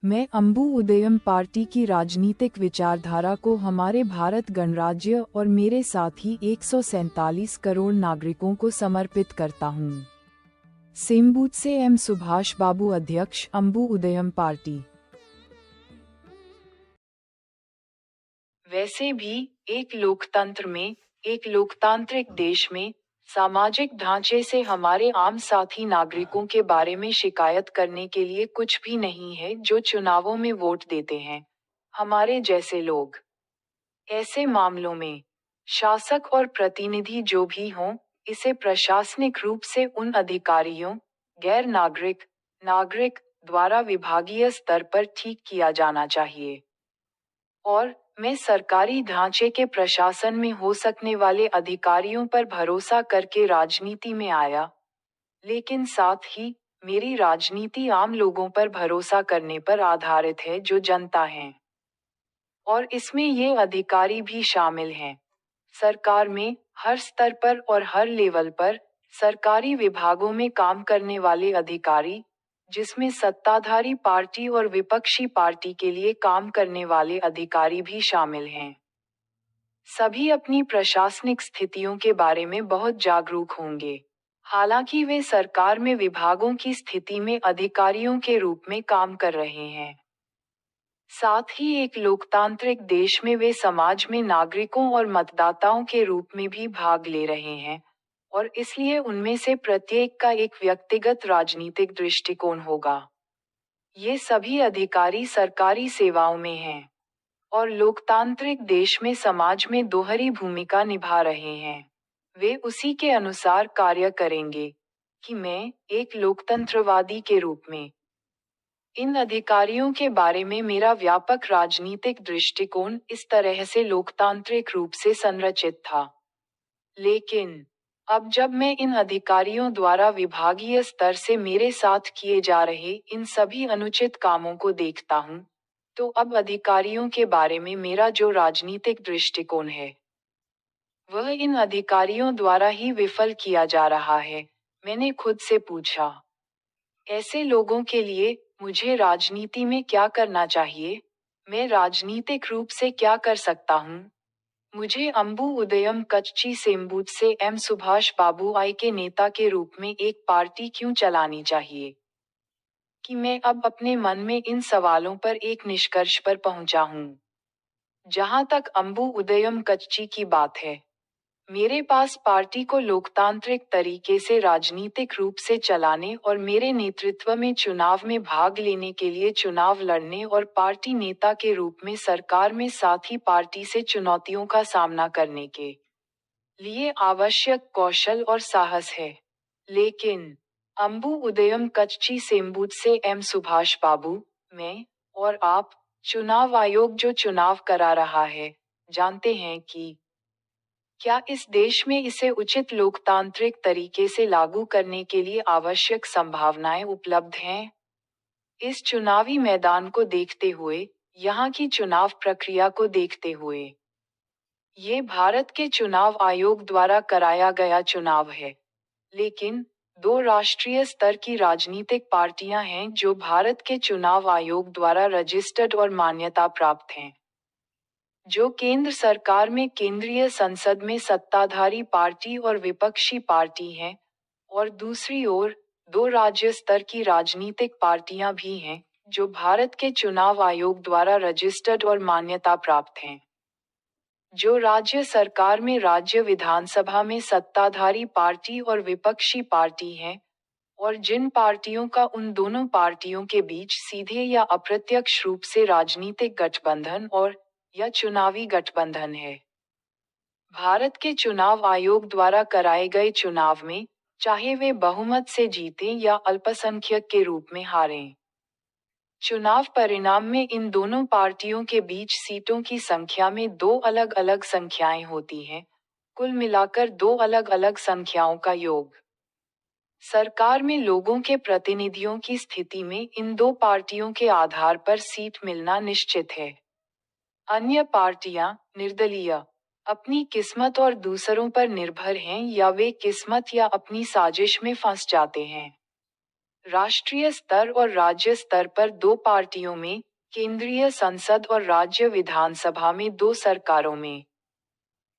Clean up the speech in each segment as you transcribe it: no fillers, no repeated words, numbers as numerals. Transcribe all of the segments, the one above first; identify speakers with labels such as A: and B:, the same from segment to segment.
A: मैं अंबु उदयम पार्टी की राजनीतिक विचारधारा को हमारे भारत गणराज्य और मेरे साथ ही 147 करोड़ नागरिकों को समर्पित करता हूँ। सेम्बूत से एम सुभाष बाबू, अध्यक्ष, अंबु उदयम पार्टी। वैसे भी एक लोकतंत्र में, एक लोकतांत्रिक देश में, सामाजिक ढांचे से हमारे आम साथी नागरिकों के बारे में शिकायत करने के लिए कुछ भी नहीं है जो चुनावों में वोट देते हैं, हमारे जैसे लोग। ऐसे मामलों में शासक और प्रतिनिधि जो भी हों, इसे प्रशासनिक रूप से उन अधिकारियों, गैर नागरिक द्वारा विभागीय स्तर पर ठीक किया जाना चाहिए। और मैं सरकारी ढांचे के प्रशासन में हो सकने वाले अधिकारियों पर भरोसा करके राजनीति में आया, लेकिन साथ ही मेरी राजनीति आम लोगों पर भरोसा करने पर आधारित है जो जनता है। और इसमें ये अधिकारी भी शामिल हैं। सरकार में हर स्तर पर और हर लेवल पर सरकारी विभागों में काम करने वाले अधिकारी, जिसमें सत्ताधारी पार्टी और विपक्षी पार्टी के लिए काम करने वाले अधिकारी भी शामिल हैं। सभी अपनी प्रशासनिक स्थितियों के बारे में बहुत जागरूक होंगे। हालांकि वे सरकार में विभागों की स्थिति में अधिकारियों के रूप में काम कर रहे हैं। साथ ही एक लोकतांत्रिक देश में वे समाज में नागरिकों और मतदाताओं के रूप में भी भाग ले रहे हैं, और इसलिए उनमें से प्रत्येक का एक व्यक्तिगत राजनीतिक दृष्टिकोण होगा। ये सभी अधिकारी सरकारी सेवाओं में हैं और लोकतांत्रिक देश में समाज में दोहरी भूमिका निभा रहे हैं। वे उसी के अनुसार कार्य करेंगे कि मैं एक लोकतंत्रवादी के रूप में। इन अधिकारियों के बारे में मेरा व्यापक राजनीतिक दृष्टिकोण इस तरह से लोकतांत्रिक रूप से संरचित था। लेकिन अब जब मैं इन अधिकारियों द्वारा विभागीय स्तर से मेरे साथ किए जा रहे इन सभी अनुचित कामों को देखता हूँ, तो अब अधिकारियों के बारे में मेरा जो राजनीतिक दृष्टिकोण है, वह इन अधिकारियों द्वारा ही विफल किया जा रहा है। मैंने खुद से पूछा, ऐसे लोगों के लिए मुझे राजनीति में क्या करना चाहिए? मैं राजनीतिक रूप से क्या कर सकता हूँ? मुझे अंबु उदयम कच्ची सेम्बूत से एम सुभाष बाबू आई के नेता के रूप में एक पार्टी क्यों चलानी चाहिए? कि मैं अब अपने मन में इन सवालों पर एक निष्कर्ष पर पहुंचा हूँ। जहां तक अंबु उदयम कच्ची की बात है, मेरे पास पार्टी को लोकतांत्रिक तरीके से राजनीतिक रूप से चलाने और मेरे नेतृत्व में चुनाव में भाग लेने के लिए चुनाव लड़ने और पार्टी नेता के रूप में सरकार में साथ ही पार्टी से चुनौतियों का सामना करने के लिए आवश्यक कौशल और साहस है। लेकिन अंबु उदयम कच्ची सेम्बूत से एम सुभाष बाबू, मैं और आप, चुनाव आयोग जो चुनाव करा रहा है, जानते हैं कि क्या इस देश में इसे उचित लोकतांत्रिक तरीके से लागू करने के लिए आवश्यक संभावनाएं उपलब्ध हैं? इस चुनावी मैदान को देखते हुए, यहाँ की चुनाव प्रक्रिया को देखते हुए, ये भारत के चुनाव आयोग द्वारा कराया गया चुनाव है। लेकिन दो राष्ट्रीय स्तर की राजनीतिक पार्टियां हैं जो भारत के चुनाव आयोग द्वारा रजिस्टर्ड और मान्यता प्राप्त हैं, जो केंद्र सरकार में केंद्रीय संसद में सत्ताधारी पार्टी और विपक्षी पार्टी हैं, और दूसरी ओर दो राज्य स्तर की राजनीतिक पार्टियां भी हैं, जो भारत के चुनाव आयोग द्वारा रजिस्टर्ड और मान्यता प्राप्त हैं, जो राज्य सरकार में राज्य विधानसभा में सत्ताधारी पार्टी और विपक्षी पार्टी हैं, और जिन पार्टियों का उन दोनों पार्टियों के बीच सीधे या अप्रत्यक्ष रूप से राजनीतिक गठबंधन और या चुनावी गठबंधन है। भारत के चुनाव आयोग द्वारा कराए गए चुनाव में, चाहे वे बहुमत से जीतें या अल्पसंख्यक के रूप में हारें, चुनाव परिणाम में इन दोनों पार्टियों के बीच सीटों की संख्या में दो अलग अलग संख्याएं होती हैं, कुल मिलाकर दो अलग अलग संख्याओं का योग। सरकार में लोगों के प्रतिनिधियों की स्थिति में इन दो पार्टियों के आधार पर सीट मिलना निश्चित है। अन्य पार्टियां, निर्दलीय, अपनी किस्मत और दूसरों पर निर्भर हैं या वे किस्मत या अपनी साजिश में फंस जाते हैं। राष्ट्रीय स्तर और राज्य स्तर पर 2 पार्टियों में, केंद्रीय संसद और राज्य विधानसभा में 2 सरकारों में।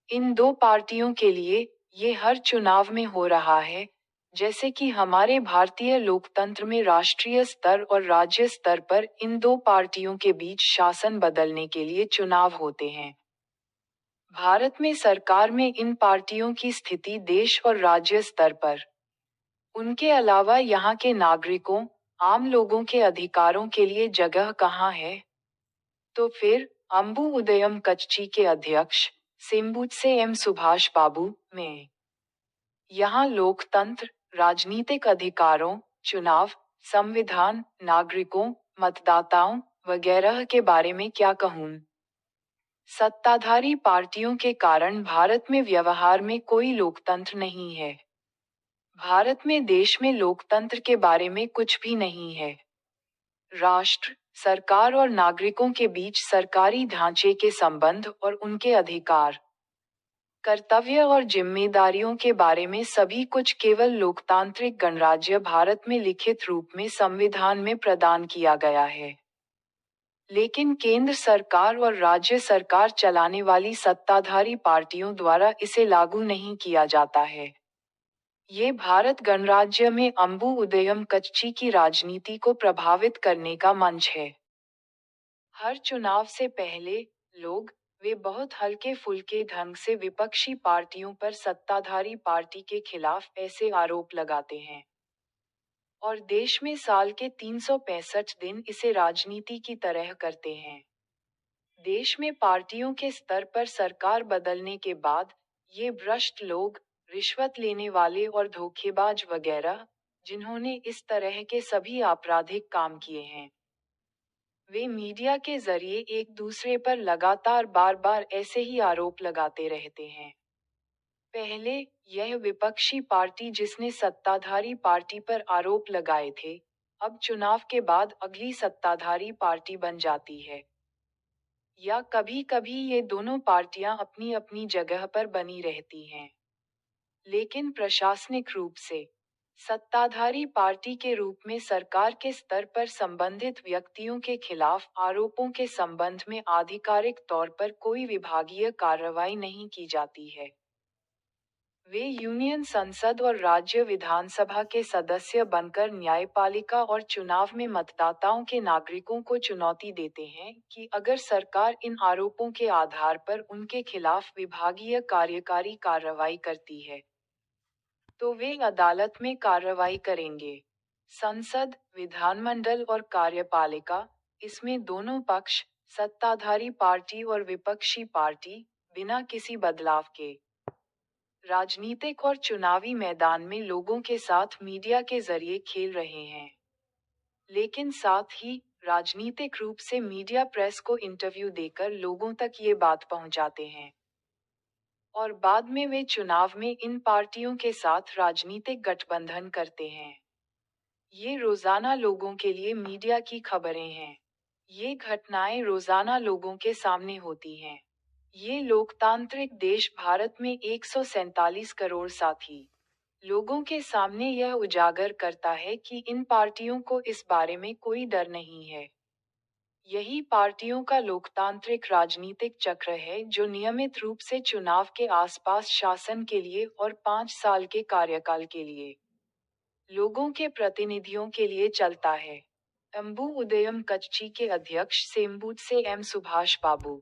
A: इन 2 पार्टियों के लिए ये हर चुनाव में हो रहा है, जैसे कि हमारे भारतीय लोकतंत्र में राष्ट्रीय स्तर और राज्य स्तर पर इन 2 पार्टियों के बीच शासन बदलने के लिए चुनाव होते हैं। भारत में सरकार में इन पार्टियों की स्थिति देश और राज्य स्तर पर। उनके अलावा यहाँ के नागरिकों, आम लोगों के अधिकारों के लिए जगह कहाँ है? तो फिर, अंबु उदयम कच्ची के अध्यक्ष, सेम्बुट से एम सुभाष बाबू, में। यहाँ लोकतंत्र, राजनीतिक अधिकारों, चुनाव, संविधान, नागरिकों, मतदाताओं, वगैरह के बारे में क्या कहूँ? सत्ताधारी पार्टियों के कारण भारत में व्यवहार में कोई लोकतंत्र नहीं है। भारत में देश में लोकतंत्र के बारे में कुछ भी नहीं है। राष्ट्र, सरकार और नागरिकों के बीच सरकारी ढांचे के संबंध और उनके अधिकार, कर्तव्य और जिम्मेदारियों के बारे में सभी कुछ केवल लोकतांत्रिक गणराज्य भारत में लिखित रूप में संविधान में प्रदान किया गया है। लेकिन केंद्र सरकार और राज्य सरकार चलाने वाली सत्ताधारी पार्टियों द्वारा इसे लागू नहीं किया जाता है। ये भारत गणराज्य में अंबु उदयम कच्ची की राजनीति को प्रभावित करने का मंच है। हर चुनाव से पहले, लोग, वे बहुत हल्के फुल्के ढंग से विपक्षी पार्टियों पर सत्ताधारी पार्टी के खिलाफ ऐसे आरोप लगाते हैं। और देश में साल के 365 दिन इसे राजनीति की तरह करते हैं। देश में पार्टियों के स्तर पर सरकार बदलने के बाद, ये भ्रष्ट लोग, रिश्वत लेने वाले और धोखेबाज वगैरह, जिन्होंने इस तरह के सभी आपराधिक काम किए हैं, वे मीडिया के जरिए एक दूसरे पर लगातार बार बार ऐसे ही आरोप लगाते रहते हैं। पहले, यह विपक्षी पार्टी जिसने सत्ताधारी पार्टी पर आरोप लगाए थे, अब चुनाव के बाद अगली सत्ताधारी पार्टी बन जाती है। या कभी कभी ये दोनों पार्टियां अपनी अपनी जगह पर बनी रहती हैं। लेकिन प्रशासनिक रूप से, सत्ताधारी पार्टी के रूप में सरकार के स्तर पर संबंधित व्यक्तियों के खिलाफ आरोपों के संबंध में आधिकारिक तौर पर कोई विभागीय कार्रवाई नहीं की जाती है। वे यूनियन संसद और राज्य विधानसभा के सदस्य बनकर न्यायपालिका और चुनाव में मतदाताओं के नागरिकों को चुनौती देते हैं कि अगर सरकार इन आरोपों के आधार पर उनके खिलाफ विभागीय कार्यकारी कार्रवाई करती है, तो वे अदालत में कार्रवाई करेंगे। संसद, विधानमंडल और कार्यपालिका, इसमें दोनों पक्ष, सत्ताधारी पार्टी और विपक्षी पार्टी, बिना किसी बदलाव के राजनीतिक और चुनावी मैदान में लोगों के साथ मीडिया के जरिए खेल रहे हैं। लेकिन साथ ही, राजनीतिक रूप से मीडिया प्रेस को इंटरव्यू देकर लोगों तक ये बात पहुंचाते हैं। और बाद में वे चुनाव में इन पार्टियों के साथ राजनीतिक गठबंधन करते हैं। ये रोजाना लोगों के लिए मीडिया की खबरें हैं। ये घटनाएं रोजाना लोगों के सामने होती हैं। ये लोकतांत्रिक देश भारत में 147 करोड़ साथी लोगों के सामने यह उजागर करता है कि इन पार्टियों को इस बारे में कोई डर नहीं है। यही पार्टियों का लोकतांत्रिक राजनीतिक चक्र है जो नियमित रूप से चुनाव के आसपास शासन के लिए और 5 साल के कार्यकाल के लिए लोगों के प्रतिनिधियों के लिए चलता है। अंबु उदयम कच्ची के अध्यक्ष सेम्बुट से एम सुभाष बाबू।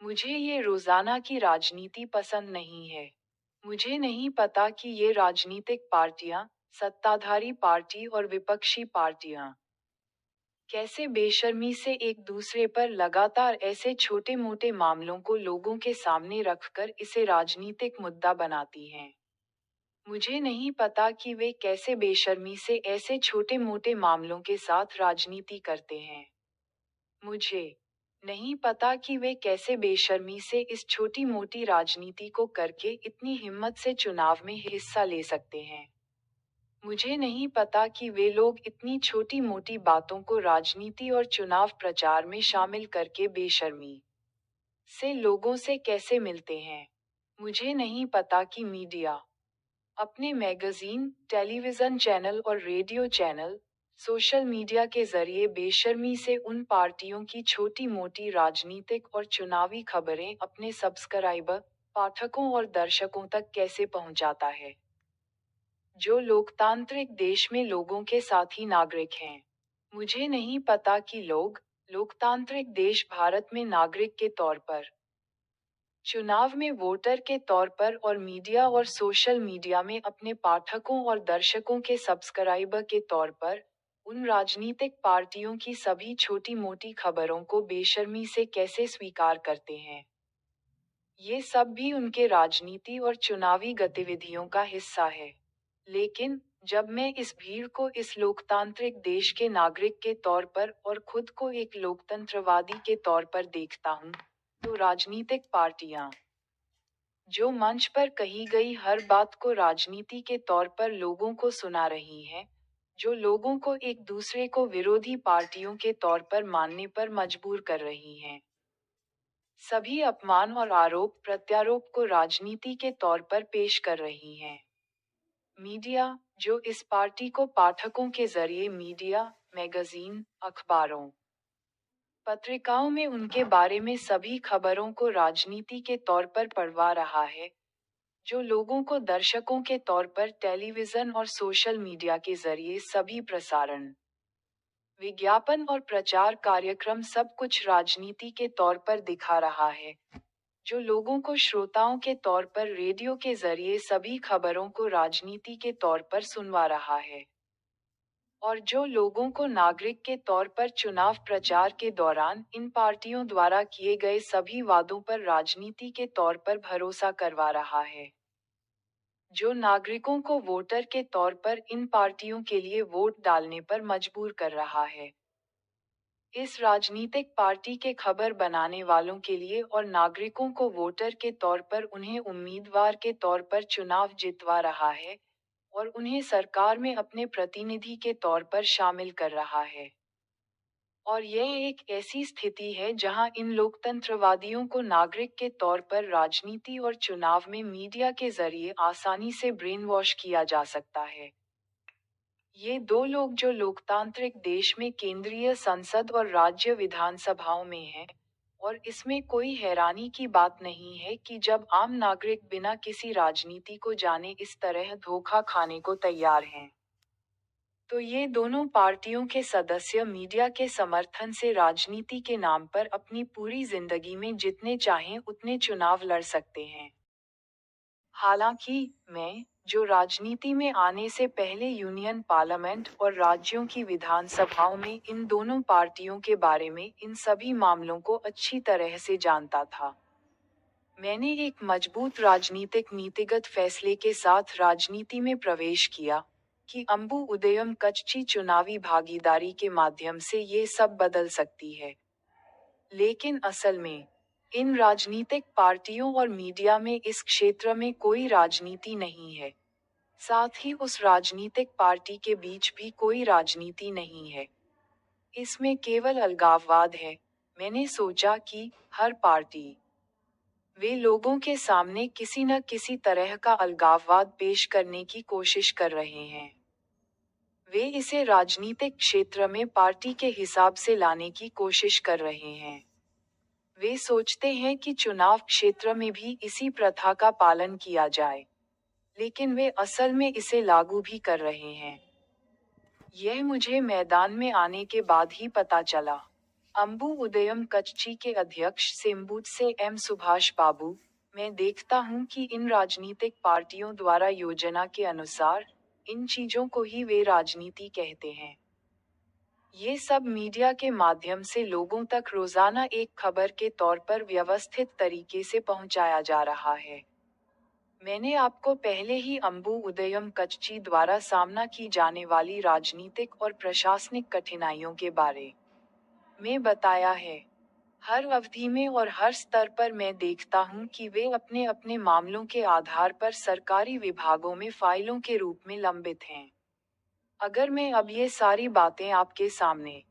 A: मुझे ये रोजाना की राजनीति पसंद नहीं है। मुझे नहीं पता कि ये राजनीतिक पार्टियां, सत्ताधारी पार्टी और विपक्षी पार्टियां कैसे बेशर्मी से एक दूसरे पर लगातार ऐसे छोटे मोटे मामलों को लोगों के सामने रखकर इसे राजनीतिक मुद्दा बनाती हैं। मुझे नहीं पता कि वे कैसे बेशर्मी से ऐसे छोटे मोटे मामलों के साथ राजनीति करते हैं। मुझे नहीं पता कि वे कैसे बेशर्मी से इस छोटी मोटी राजनीति को करके इतनी हिम्मत से चुनाव में हिस्सा ले सकते हैं। मुझे नहीं पता कि वे लोग इतनी छोटी मोटी बातों को राजनीति और चुनाव प्रचार में शामिल करके बेशर्मी से लोगों से कैसे मिलते हैं। मुझे नहीं पता कि मीडिया अपने मैगजीन, टेलीविजन चैनल और रेडियो चैनल, सोशल मीडिया के जरिए बेशर्मी से उन पार्टियों की छोटी मोटी राजनीतिक और चुनावी खबरें अपने सब्सक्राइबर, पाठकों और दर्शकों तक कैसे पहुंचाता है। जो लोकतांत्रिक देश में लोगों के साथी नागरिक हैं। मुझे नहीं पता कि लोग, लोकतांत्रिक देश भारत में नागरिक के तौर पर, चुनाव में वोटर के तौर पर और मीडिया और सोशल मीडिया में अपने पाठकों और दर्शकों के सब्सक्राइबर के तौर पर, उन राजनीतिक पार्टियों की सभी छोटी मोटी खबरों को बेशर्मी से कैसे स्वीकार करते हैं। ये सब भी उनके राजनीति और चुनावी गतिविधियों का हिस्सा है। लेकिन जब मैं इस भीड़ को इस लोकतांत्रिक देश के नागरिक के तौर पर और खुद को एक लोकतंत्रवादी के तौर पर देखता हूँ, तो राजनीतिक पार्टियां जो मंच पर कही गई हर बात को राजनीति के तौर पर लोगों को सुना रही हैं, जो लोगों को एक दूसरे को विरोधी पार्टियों के तौर पर मानने पर मजबूर कर रही हैं। सभी अपमान और आरोप प्रत्यारोप को राजनीति के तौर पर पेश कर रही हैं। मीडिया, जो इस पार्टी को पाठकों के जरिए मीडिया, मैगजीन, अखबारों, पत्रिकाओं में उनके बारे में सभी खबरों को राजनीति के तौर पर पढ़वा रहा है, जो लोगों को दर्शकों के तौर पर टेलीविजन और सोशल मीडिया के जरिए सभी प्रसारण, विज्ञापन और प्रचार कार्यक्रम सब कुछ राजनीति के तौर पर दिखा रहा है, जो लोगों को श्रोताओं के तौर पर रेडियो के जरिए सभी खबरों को राजनीति के तौर पर सुनवा रहा है, और जो लोगों को नागरिक के तौर पर चुनाव प्रचार के दौरान इन पार्टियों द्वारा किए गए सभी वादों पर राजनीति के तौर पर भरोसा करवा रहा है, जो नागरिकों को वोटर के तौर पर इन पार्टियों के लिए वोट डालने पर मजबूर कर रहा है। इस राजनीतिक पार्टी के खबर बनाने वालों के लिए और नागरिकों को वोटर के तौर पर उन्हें उम्मीदवार के तौर पर चुनाव जितवा रहा है, और उन्हें सरकार में अपने प्रतिनिधि के तौर पर शामिल कर रहा है। और यह एक ऐसी स्थिति है जहां इन लोकतंत्रवादियों को नागरिक के तौर पर राजनीति और चुनाव में मीडिया के जरिए आसानी से ब्रेन वॉश किया जा सकता है। ये दो लोग जो लोकतांत्रिक देश में केंद्रीय संसद और राज्य विधानसभाओं में हैं, और इसमें कोई हैरानी की बात नहीं है कि जब आम नागरिक बिना किसी राजनीति को जाने इस तरह धोखा खाने को तैयार हैं, तो ये दोनों पार्टियों के सदस्य मीडिया के समर्थन से राजनीति के नाम पर अपनी पूरी जिंदगी में जितने चाहें उतने चुनाव लड़ सकते हैं। हालांकि मैं, जो राजनीति में आने से पहले यूनियन पार्लियामेंट और राज्यों की विधानसभाओं में इन दोनों पार्टियों के बारे में इन सभी मामलों को अच्छी तरह से जानता था, मैंने एक मजबूत राजनीतिक नीतिगत फैसले के साथ राजनीति में प्रवेश किया कि अंबु उदयम कच्ची चुनावी भागीदारी के माध्यम से ये सब बदल सकती है। लेकिन असल में इन राजनीतिक पार्टियों और मीडिया में इस क्षेत्र में कोई राजनीति नहीं है। साथ ही उस राजनीतिक पार्टी के बीच भी कोई राजनीति नहीं है। इसमें केवल अलगाववाद है। मैंने सोचा कि हर पार्टी, वे लोगों के सामने किसी न किसी तरह का अलगाववाद पेश करने की कोशिश कर रहे हैं। वे इसे राजनीतिक क्षेत्र में पार्टी के हिसाब से लाने की कोशिश कर रहे हैं। वे सोचते हैं कि चुनाव क्षेत्र में भी इसी प्रथा का पालन किया जाए, लेकिन वे असल में इसे लागू भी कर रहे हैं। यह मुझे मैदान में आने के बाद ही पता चला। अंबु उदयम कच्ची के अध्यक्ष सेम्बूत से एम सुभाष बाबू, मैं देखता हूं कि इन राजनीतिक पार्टियों द्वारा योजना के अनुसार इन चीजों को ही वे राजनीति कहते हैं। ये सब मीडिया के माध्यम से लोगों तक रोजाना एक खबर के तौर पर व्यवस्थित तरीके से पहुंचाया जा रहा है। मैंने आपको पहले ही अंबु उदयम कच्ची द्वारा सामना की जाने वाली राजनीतिक और प्रशासनिक कठिनाइयों के बारे में बताया है। हर अवधि में और हर स्तर पर मैं देखता हूं कि वे अपने अपने मामलों के आधार पर सरकारी विभागों में फाइलों के रूप में लंबित हैं। अगर मैं अब ये सारी बातें आपके सामने,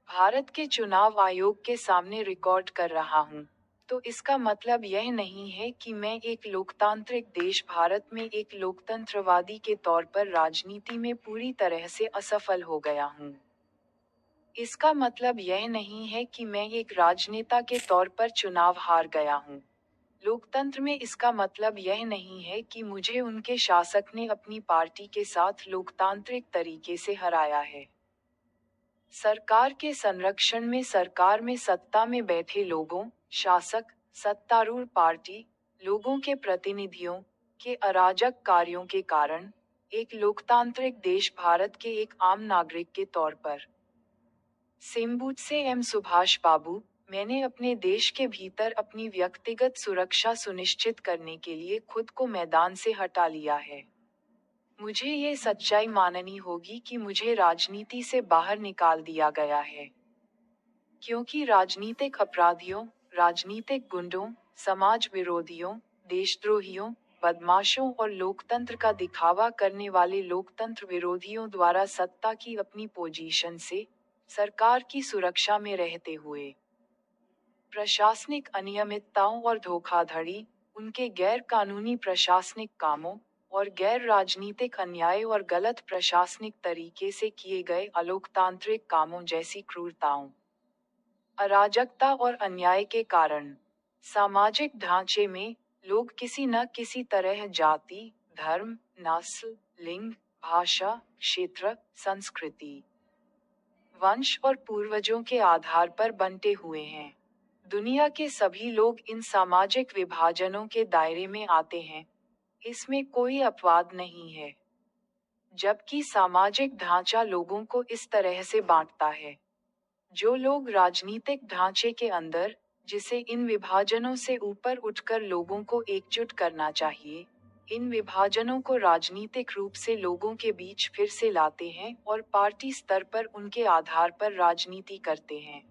A: भारत के चुनाव आयोग के सामने रिकॉर्ड कर रहा हूँ, तो इसका मतलब यह नहीं है कि मैं एक लोकतांत्रिक देश भारत में एक लोकतंत्रवादी के तौर पर राजनीति में पूरी तरह से असफल हो गया हूँ। इसका मतलब यह नहीं है कि मैं एक राजनेता के तौर पर चुनाव हार गया हूँ। लोकतंत्र में इसका मतलब यह नहीं है कि मुझे उनके शासक ने अपनी पार्टी के साथ लोकतांत्रिक तरीके से हराया है। सरकार के संरक्षण में सरकार में सत्ता में बैठे लोगों, शासक, सत्तारूढ़ पार्टी, लोगों के प्रतिनिधियों के अराजक कार्यों के कारण, एक लोकतांत्रिक देश भारत के एक आम नागरिक के तौर पर। सिम्बूट से एम सुभाष बाबू, मैंने अपने देश के भीतर अपनी व्यक्तिगत सुरक्षा सुनिश्चित करने के लिए खुद को मैदान से हटा लिया है। मुझे ये सच्चाई माननी होगी कि मुझे राजनीति से बाहर निकाल दिया गया है। क्योंकि राजनीतिक अपराधियों, राजनीतिक गुंडों, समाज विरोधियों, देशद्रोहियों, बदमाशों और लोकतंत्र का दिखावा करने वाले लोकतंत्र विरोधियों द्वारा सत्ता की अपनी पोजीशन से, सरकार की सुरक्षा में रहते हुए, प्रशासनिक अनियमितताओं और धोखाधड़ी, उनके गैर कानूनी प्रशासनिक कामों, और गैर राजनीतिक अन्याय और गलत प्रशासनिक तरीके से किए गए अलोकतांत्रिक कामों जैसी क्रूरताओं, अराजकता और अन्याय के कारण, सामाजिक ढांचे में, लोग किसी न किसी तरह जाति, धर्म, नस्ल, लिंग, भाषा, क्षेत्र, संस्कृति, वंश और पूर्वजों के आधार पर बंटे हुए हैं। दुनिया के सभी लोग इन सामाजिक विभाजनों के दायरे में आते हैं, इसमें कोई अपवाद नहीं है। जबकि सामाजिक ढांचा लोगों को इस तरह से बांटता है। जो लोग राजनीतिक ढांचे के अंदर, जिसे इन विभाजनों से ऊपर उठकर लोगों को एकजुट करना चाहिए, इन विभाजनों को राजनीतिक रूप से लोगों के बीच फिर से लाते हैं और पार्टी स्तर पर उनके आधार पर राजनीति करते हैं।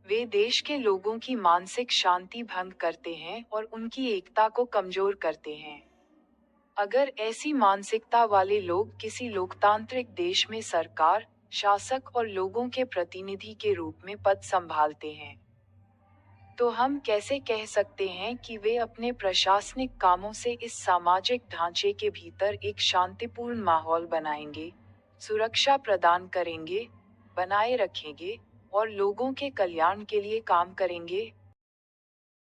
A: वे देश के लोगों की मानसिक शांति भंग करते हैं और उनकी एकता को कमजोर करते हैं। अगर ऐसी मानसिकता वाले लोग किसी लोकतांत्रिक देश में सरकार, शासक और लोगों के प्रतिनिधि के रूप में पद संभालते हैं, तो हम कैसे कह सकते हैं कि वे अपने प्रशासनिक कामों से इस सामाजिक ढांचे के भीतर एक शांतिपूर्ण माहौल बनाएंगे, सुरक्षा प्रदान करेंगे, बनाए रखेंगे और लोगों के कल्याण के लिए काम करेंगे?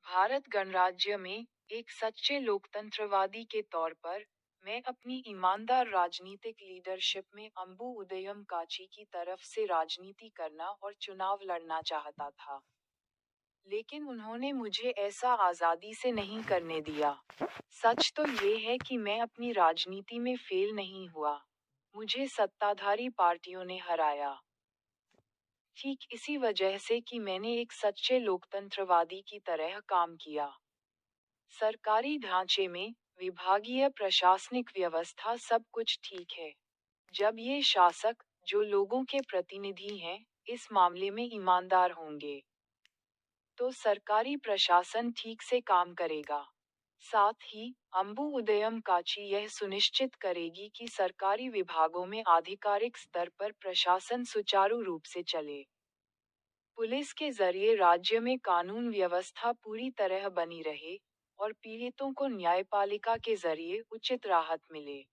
A: भारत गणराज्य में एक सच्चे लोकतंत्रवादी के तौर पर, मैं अपनी ईमानदार राजनीतिक लीडरशिप में अंबु उदयम काची की तरफ से राजनीति करना और चुनाव लड़ना चाहता था। लेकिन उन्होंने मुझे ऐसा आजादी से नहीं करने दिया। सच तो ये है कि मैं अपनी राजनीति में फेल नहीं हुआ। मुझे सत्ताधारी पार्टियों ने हराया। ठीक इसी वजह से कि मैंने एक सच्चे लोकतंत्रवादी की तरह काम किया। सरकारी ढांचे में, विभागीय प्रशासनिक व्यवस्था सब कुछ ठीक है। जब ये शासक, जो लोगों के प्रतिनिधि हैं, इस मामले में ईमानदार होंगे, तो सरकारी प्रशासन ठीक से काम करेगा। साथ ही, अंबु उदयम काची यह सुनिश्चित करेगी कि सरकारी विभागों में आधिकारिक स्तर पर प्रशासन सुचारू रूप से चले। पुलिस के जरिए राज्य में कानून व्यवस्था पूरी तरह बनी रहे और पीड़ितों को न्यायपालिका के जरिए उचित राहत मिले।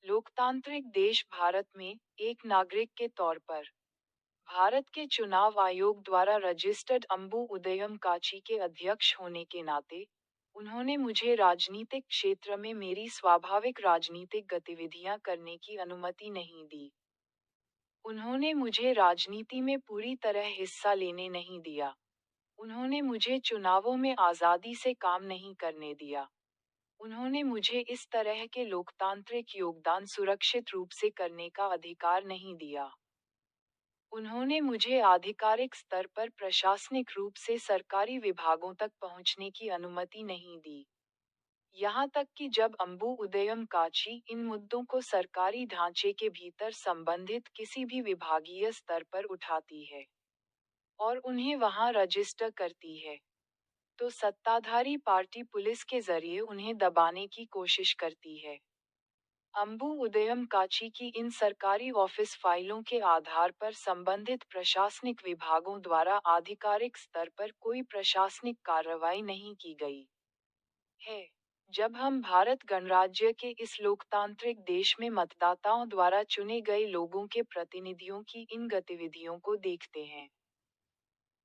A: लोकतांत्रिक देश भारत में, एक नागरिक के तौर पर, भारत के चुनाव आयोग द्वारा रजिस्टर्ड अंबु उदयम काची के अध्यक्ष होने के नाते, उन्होंने मुझे राजनीतिक क्षेत्र में मेरी स्वाभाविक राजनीतिक गतिविधियां करने की अनुमति नहीं दी। उन्होंने मुझे राजनीति में पूरी तरह हिस्सा लेने नहीं दिया। उन्होंने मुझे चुनावों में आज़ादी से काम नहीं करने दिया। उन्होंने मुझे इस तरह के लोकतांत्रिक योगदान सुरक्षित रूप से करने का अधिकार नहीं दिया। उन्होंने मुझे आधिकारिक स्तर पर प्रशासनिक रूप से सरकारी विभागों तक पहुंचने की अनुमति नहीं दी। यहाँ तक कि जब अंबु उदयम काची इन मुद्दों को सरकारी ढांचे के भीतर संबंधित किसी भी विभागीय स्तर पर उठाती है और उन्हें वहां रजिस्टर करती है, तो सत्ताधारी पार्टी पुलिस के जरिए उन्हें दबाने की कोशिश करती है। अंबु उदयम काची की इन सरकारी ऑफिस फाइलों के आधार पर संबंधित प्रशासनिक विभागों द्वारा आधिकारिक स्तर पर कोई प्रशासनिक कार्रवाई नहीं की गई है। जब हम भारत गणराज्य के इस लोकतांत्रिक देश में मतदाताओं द्वारा चुने गए लोगों के प्रतिनिधियों की इन गतिविधियों को देखते हैं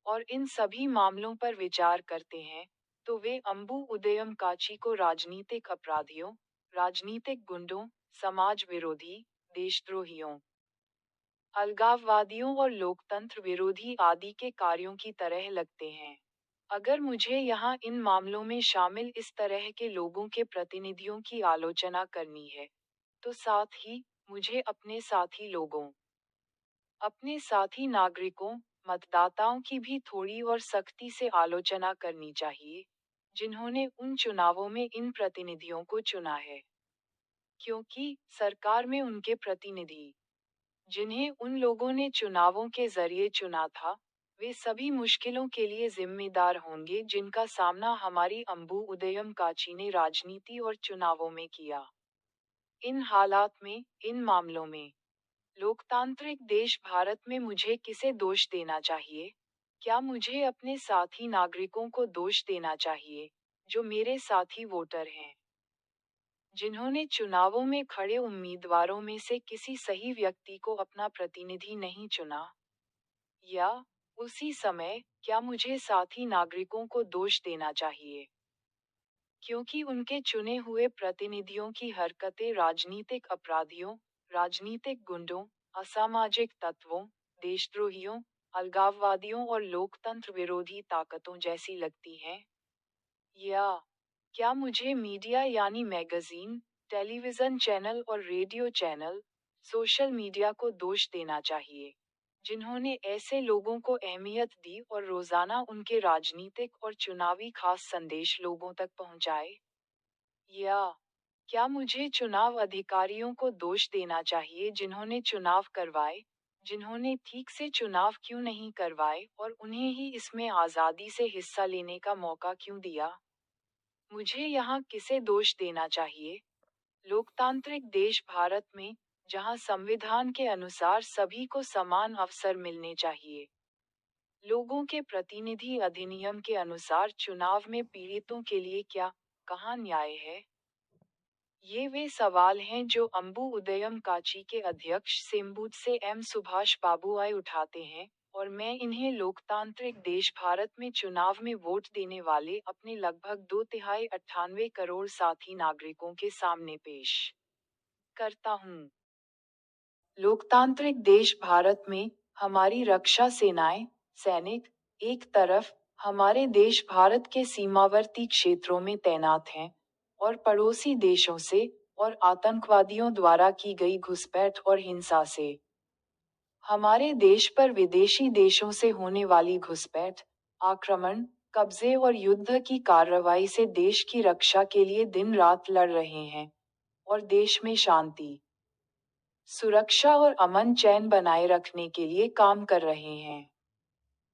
A: और इन सभी मामलों पर विचार करते हैं, तो वे अंबु उदयम काची को राजनीतिक अपराधियों, राजनीतिक गुंडों, समाज विरोधी, देशद्रोहियों, अलगाववादियों और लोकतंत्र विरोधी आदि के कार्यों की तरह लगते हैं। अगर मुझे यहाँ इन मामलों में शामिल इस तरह के लोगों के प्रतिनिधियों की आलोचना करनी है, तो साथ ही मुझे अपने साथी लोगों, अपने साथी नागरिकों, मतदाताओं की भी थोड़ी और सख्ती से आलोचना करनी चाहिए, जिन्होंने उन चुनावों में इन प्रतिनिधियों को चुना है। क्योंकि सरकार में उनके प्रतिनिधि, जिन्हें उन लोगों ने चुनावों के जरिए चुना था, वे सभी मुश्किलों के लिए जिम्मेदार होंगे जिनका सामना हमारी अंबु उदयम काची ने राजनीति और चुनावों में किया। इन हालात में, इन मामलों में, लोकतांत्रिक देश भारत में मुझे किसे दोष देना चाहिए? क्या मुझे अपने साथी नागरिकों को दोष देना चाहिए, जो मेरे साथी वोटर हैं, जिन्होंने चुनावों में खड़े उम्मीदवारों में से किसी सही व्यक्ति को अपना प्रतिनिधि नहीं चुना? या उसी समय, क्या मुझे साथी नागरिकों को दोष देना चाहिए, क्योंकि उनके चुने हुए प्रतिनिधियों की हरकतें राजनीतिक अपराधियों, राजनीतिक गुंडों, असामाजिक तत्वों, देशद्रोहियों, अलगाववादियों और लोकतंत्र विरोधी ताकतों जैसी लगती हैं? या क्या मुझे मीडिया यानी मैगजीन, टेलीविजन चैनल और रेडियो चैनल, सोशल मीडिया को दोष देना चाहिए, जिन्होंने ऐसे लोगों को अहमियत दी और रोजाना उनके राजनीतिक और चुनावी खास संदेश लोगों तक पहुंचाए? या क्या मुझे चुनाव अधिकारियों को दोष देना चाहिए जिन्होंने चुनाव करवाए, जिन्होंने ठीक से चुनाव क्यों नहीं करवाए और उन्हें ही इसमें आज़ादी से हिस्सा लेने का मौका क्यों दिया? मुझे यहाँ किसे दोष देना चाहिए? लोकतांत्रिक देश भारत में, जहाँ संविधान के अनुसार सभी को समान अवसर मिलने चाहिए, लोगों के प्रतिनिधि अधिनियम के अनुसार चुनाव में पीड़ितों के लिए क्या, कहाँ न्याय है? ये वे सवाल हैं जो अंबु उदयम काची के अध्यक्ष सेम्बूत से एम सुभाष बाबू आए उठाते हैं, और मैं इन्हें लोकतांत्रिक देश भारत में चुनाव में वोट देने वाले अपने लगभग 2/98 करोड़ साथी नागरिकों के सामने पेश करता हूँ। लोकतांत्रिक देश भारत में हमारी रक्षा सेनाएं, सैनिक, एक तरफ हमारे देश भारत के सीमावर्ती क्षेत्रों में तैनात हैं, और पड़ोसी देशों से और आतंकवादियों द्वारा की गई घुसपैठ और हिंसा से हमारे देश पर विदेशी देशों से होने वाली घुसपैठ, आक्रमण, कब्जे और युद्ध की कार्रवाई से देश की रक्षा के लिए दिन रात लड़ रहे हैं और देश में शांति, सुरक्षा और अमन चैन बनाए रखने के लिए काम कर रहे हैं।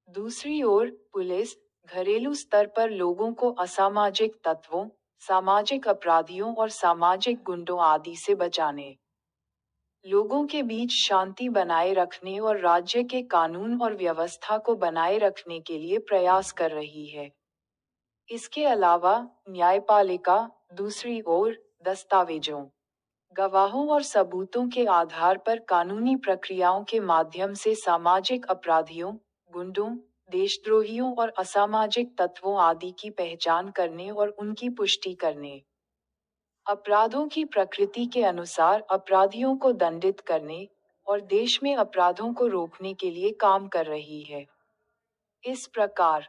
A: दूसरी ओर, पुलिस, घरेलू स्तर पर लोगों को असामाजिक तत्वों, सामाजिक अपराधियों और सामाजिक गुंडों आदि से बचाने, लोगों के बीच शांति बनाए रखने और राज्य के कानून और व्यवस्था को बनाए रखने के लिए प्रयास कर रही है। इसके अलावा, न्यायपालिका, दूसरी ओर, दस्तावेजों, गवाहों और सबूतों के आधार पर कानूनी प्रक्रियाओं के माध्यम से सामाजिक अपराधियों, गुंडों, देशद्रोहियों और असामाजिक तत्वों आदि की पहचान करने और उनकी पुष्टि करने, अपराधों की प्रकृति के अनुसार अपराधियों को दंडित करने और देश में अपराधों को रोकने के लिए काम कर रही है। इस प्रकार,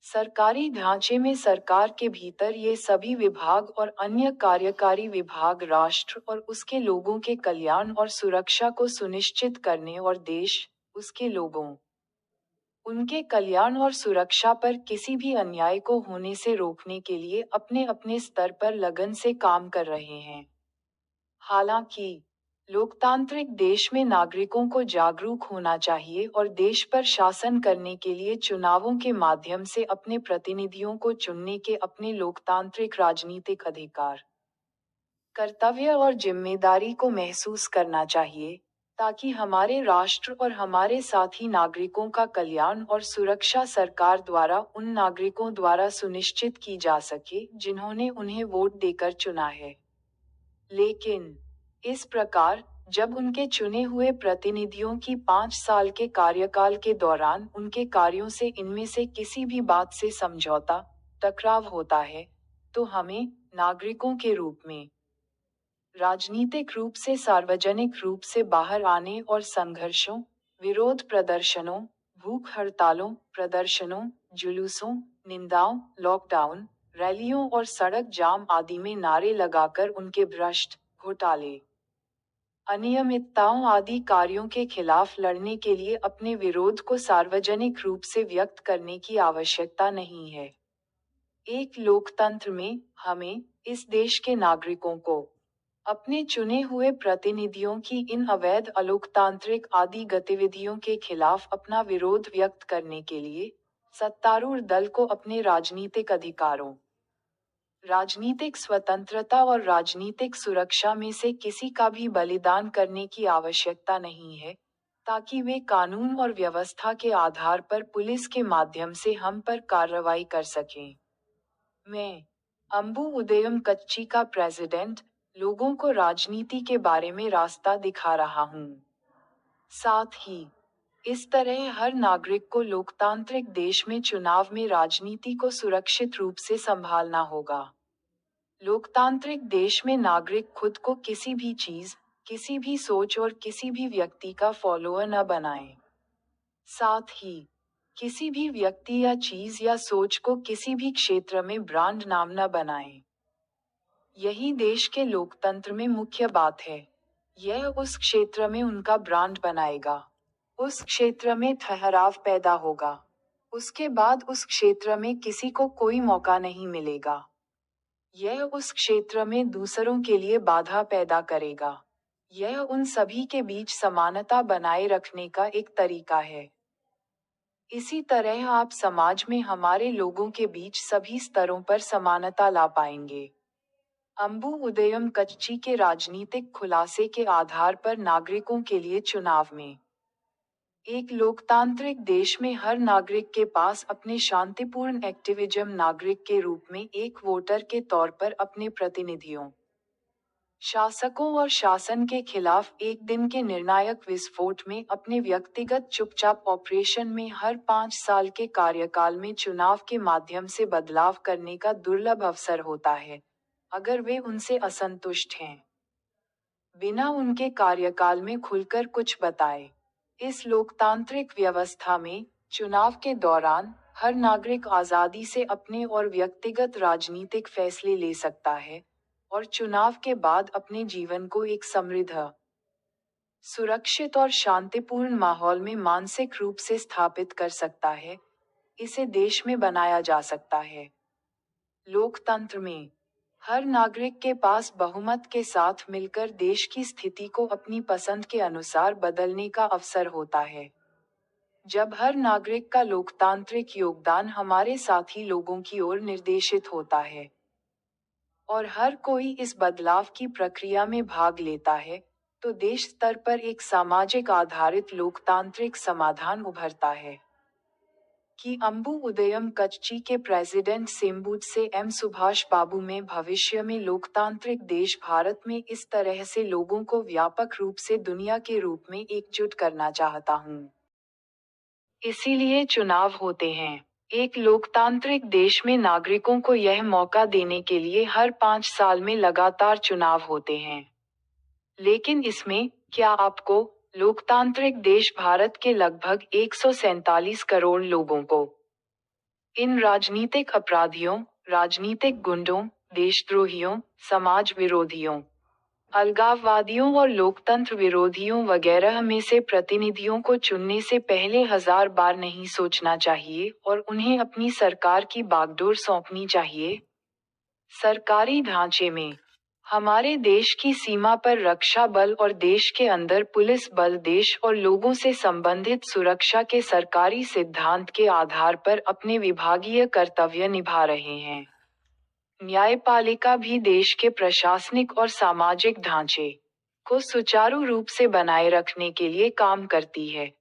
A: सरकारी ढांचे में सरकार के भीतर ये सभी विभाग और अन्य कार्यकारी विभाग राष्ट्र और उसके लोगों के कल्याण और सुरक्षा को सुनिश्चित करने और देश, उसके लोगों, उनके कल्याण और सुरक्षा पर किसी भी अन्याय को होने से रोकने के लिए अपने अपने स्तर पर लगन से काम कर रहे हैं। हालांकि, लोकतांत्रिक देश में नागरिकों को जागरूक होना चाहिए और देश पर शासन करने के लिए चुनावों के माध्यम से अपने प्रतिनिधियों को चुनने के अपने लोकतांत्रिक राजनीतिक अधिकार कर्तव्य और जिम्मेदारी को महसूस करना चाहिए, ताकि हमारे राष्ट्र और हमारे साथी नागरिकों का कल्याण और सुरक्षा सरकार द्वारा उन नागरिकों द्वारा सुनिश्चित की जा सके जिन्होंने उन्हें वोट देकर चुना है। लेकिन इस प्रकार, जब उनके चुने हुए प्रतिनिधियों की 5 साल के कार्यकाल के दौरान उनके कार्यों से इनमें से किसी भी बात से समझौता, टकराव होता है, तो हमें, नागरिकों के रूप में, राजनीतिक रूप से सार्वजनिक रूप से बाहर आने और संघर्षों, विरोध प्रदर्शनों, भूख हड़तालों, प्रदर्शनों, जुलूसों, निंदाओं, लॉकडाउन, रैलियों और सड़क जाम आदि में नारे लगाकर उनके भ्रष्ट, घोटाले, अनियमितताओं आदि कार्यों के खिलाफ लड़ने के लिए अपने विरोध को सार्वजनिक रूप से व्यक्त करने की आवश्यकता नहीं है। एक लोकतंत्र में, हमें, इस देश के नागरिकों को, अपने चुने हुए प्रतिनिधियों की इन अवैध अलोकतांत्रिक आदि गतिविधियों के खिलाफ अपना विरोध व्यक्त करने के लिए, सत्तारूढ़ दल को अपने राजनीतिक अधिकारों, राजनीतिक स्वतंत्रता और राजनीतिक सुरक्षा में से किसी का भी बलिदान करने की आवश्यकता नहीं है, ताकि वे कानून और व्यवस्था के आधार पर पुलिस के माध्यम से हम पर कार्रवाई कर सकें। मैं, अंबु उदयम कच्ची का प्रेसिडेंट, लोगों को राजनीति के बारे में रास्ता दिखा रहा हूँ। साथ ही, इस तरह हर नागरिक को लोकतांत्रिक देश में चुनाव में राजनीति को सुरक्षित रूप से संभालना होगा। लोकतांत्रिक देश में नागरिक खुद को किसी भी चीज, किसी भी सोच और किसी भी व्यक्ति का फॉलोअर न बनाए। साथ ही, किसी भी व्यक्ति या चीज या सोच को किसी भी क्षेत्र में ब्रांड नाम न बनाए। यही देश के लोकतंत्र में मुख्य बात है। यह उस क्षेत्र में उनका ब्रांड बनाएगा, उस क्षेत्र में ठहराव पैदा होगा, उसके बाद उस क्षेत्र में किसी को कोई मौका नहीं मिलेगा। यह उस क्षेत्र में दूसरों के लिए बाधा पैदा करेगा। यह उन सभी के बीच समानता बनाए रखने का एक तरीका है। इसी तरह आप समाज में हमारे लोगों के बीच सभी स्तरों पर समानता ला पाएंगे। अंबु उदयम कच्ची के राजनीतिक खुलासे के आधार पर नागरिकों के लिए चुनाव में, एक लोकतांत्रिक देश में हर नागरिक के पास अपने शांतिपूर्ण एक्टिविज्म नागरिक के रूप में एक वोटर के तौर पर अपने प्रतिनिधियों, शासकों और शासन के खिलाफ एक दिन के निर्णायक विस्फोट में अपने व्यक्तिगत चुपचाप ऑपरेशन में हर 5 साल के कार्यकाल में चुनाव के माध्यम से बदलाव करने का दुर्लभ अवसर होता है, अगर वे उनसे असंतुष्ट हैं, बिना उनके कार्यकाल में खुलकर कुछ बताए। इस लोकतांत्रिक व्यवस्था में, चुनाव के दौरान, हर नागरिक आजादी से अपने और व्यक्तिगत राजनीतिक फैसले ले सकता है, और चुनाव के बाद अपने जीवन को एक समृद्ध, सुरक्षित और शांतिपूर्ण माहौल में मानसिक रूप से स्थापित कर सकता है। इसे देश में बनाया जा सकता है। लोकतंत्र में, हर नागरिक के पास बहुमत के साथ मिलकर देश की स्थिति को अपनी पसंद के अनुसार बदलने का अवसर होता है। जब हर नागरिक का लोकतांत्रिक योगदान हमारे साथी लोगों की ओर निर्देशित होता है, और हर कोई इस बदलाव की प्रक्रिया में भाग लेता है, तो देश स्तर पर एक सामाजिक आधारित लोकतांत्रिक समाधान उभरता है। कि अंबु उदयम कच्ची के प्रेसिडेंट सेम्बूट से एम सुभाष बाबू में भविष्य में लोकतांत्रिक देश भारत में इस तरह से लोगों को व्यापक रूप से दुनिया के रूप में एकजुट करना चाहता हूँ। इसीलिए चुनाव होते हैं। एक लोकतांत्रिक देश में नागरिकों को यह मौका देने के लिए हर 5 साल में लगातार चुनाव होते हैं। लेकिन इसमें, क्या आपको, लोकतांत्रिक देश भारत के लगभग 147 करोड़ लोगों को, इन राजनीतिक अपराधियों, राजनीतिक गुंडों, देशद्रोहियों, समाज विरोधियों, अलगाववादियों और लोकतंत्र विरोधियों वगैरह में से प्रतिनिधियों को चुनने से पहले 1000 बार नहीं सोचना चाहिए और उन्हें अपनी सरकार की बागडोर सौंपनी चाहिए? सरकारी ढांचे में, हमारे देश की सीमा पर रक्षा बल और देश के अंदर पुलिस बल देश और लोगों से संबंधित सुरक्षा के सरकारी सिद्धांत के आधार पर अपने विभागीय कर्तव्य निभा रहे हैं। न्यायपालिका भी देश के प्रशासनिक और सामाजिक ढांचे को सुचारू रूप से बनाए रखने के लिए काम करती है,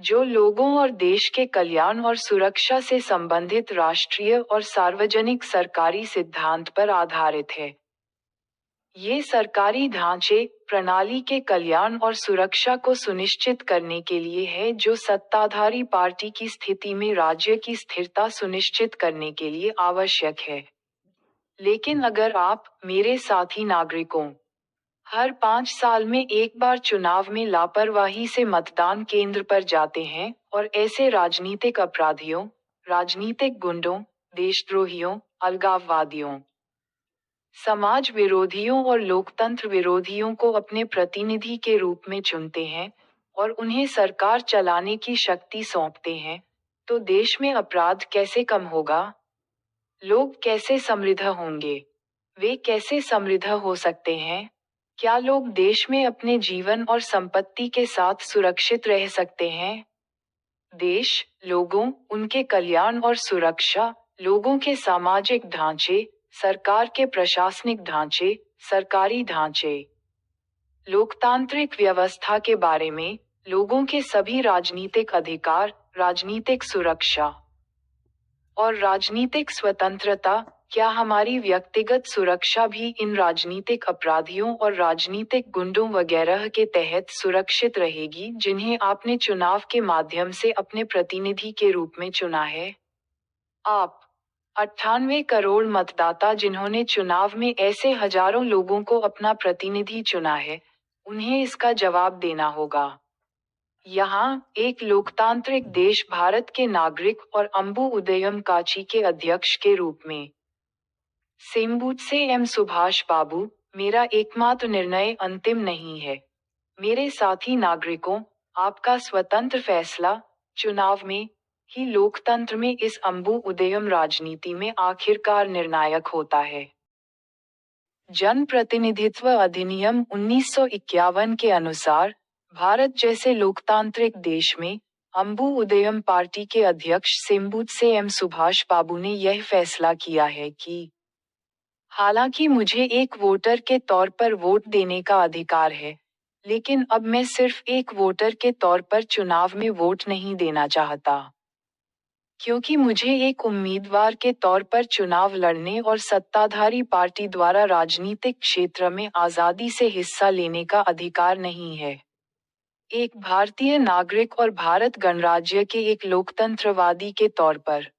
A: जो लोगों और देश के कल्याण और सुरक्षा से संबंधित राष्ट्रीय और सार्वजनिक सरकारी सिद्धांत पर आधारित है। ये सरकारी ढांचे प्रणाली के कल्याण और सुरक्षा को सुनिश्चित करने के लिए है, जो सत्ताधारी पार्टी की स्थिति में राज्य की स्थिरता सुनिश्चित करने के लिए आवश्यक है। लेकिन अगर आप, मेरे साथी नागरिकों, हर 5 साल में एक बार चुनाव में लापरवाही से मतदान केंद्र पर जाते हैं और ऐसे राजनीतिक अपराधियों, राजनीतिक गुंडों, देशद्रोहियों, अलगाववादियों, समाज विरोधियों और लोकतंत्र विरोधियों को अपने प्रतिनिधि के रूप में चुनते हैं और उन्हें सरकार चलाने की शक्ति सौंपते हैं, तो देश में अपराध कैसे कम होगा? लोग कैसे समृद्ध होंगे? वे कैसे समृद्ध हो सकते हैं? क्या लोग देश में अपने जीवन और संपत्ति के साथ सुरक्षित रह सकते हैं? देश, लोगों, उनके कल्याण और सुरक्षा, लोगों के सामाजिक ढांचे, सरकार के प्रशासनिक ढांचे, सरकारी ढांचे, लोकतांत्रिक व्यवस्था के बारे में, लोगों के सभी राजनीतिक अधिकार, राजनीतिक सुरक्षा और राजनीतिक स्वतंत्रता, क्या हमारी व्यक्तिगत सुरक्षा भी इन राजनीतिक अपराधियों और राजनीतिक गुंडों वगैरह के तहत सुरक्षित रहेगी, जिन्हें आपने चुनाव के माध्यम से अपने प्रतिनिधि के रूप में चुना है? आप 98 करोड़ मतदाता जिन्होंने चुनाव में ऐसे हजारों लोगों को अपना प्रतिनिधि चुना है, उन्हें इसका जवाब देना होगा। यहाँ, एक लोकतांत्रिक देश भारत के नागरिक और अंबु उदयम काची के अध्यक्ष के रूप में सेम्बूत से एम सुभाष बाबू, मेरा एकमात्र निर्णय अंतिम नहीं है। मेरे साथी नागरिकों, आपका स्वतंत्र फैसला, चुनाव में ही लोकतंत्र में इस अंबु उदयम राजनीति में आखिरकार निर्णायक होता है। जन प्रतिनिधित्व अधिनियम 1951 के अनुसार, भारत जैसे लोकतांत्रिक देश में, अंबु उदयम पार्टी के अध्यक्ष सेम्बूत से एम सुभाष बाबू ने यह फैसला किया है कि हालांकि मुझे एक वोटर के तौर पर वोट देने का अधिकार है, लेकिन अब मैं सिर्फ एक वोटर के तौर पर चुनाव में वोट नहीं देना चाहता, क्योंकि मुझे एक उम्मीदवार के तौर पर चुनाव लड़ने और सत्ताधारी पार्टी द्वारा राजनीतिक क्षेत्र में आज़ादी से हिस्सा लेने का अधिकार नहीं है। एक भारतीय नागरिक और भारत गणराज्य के एक लोकतंत्रवादी के तौर पर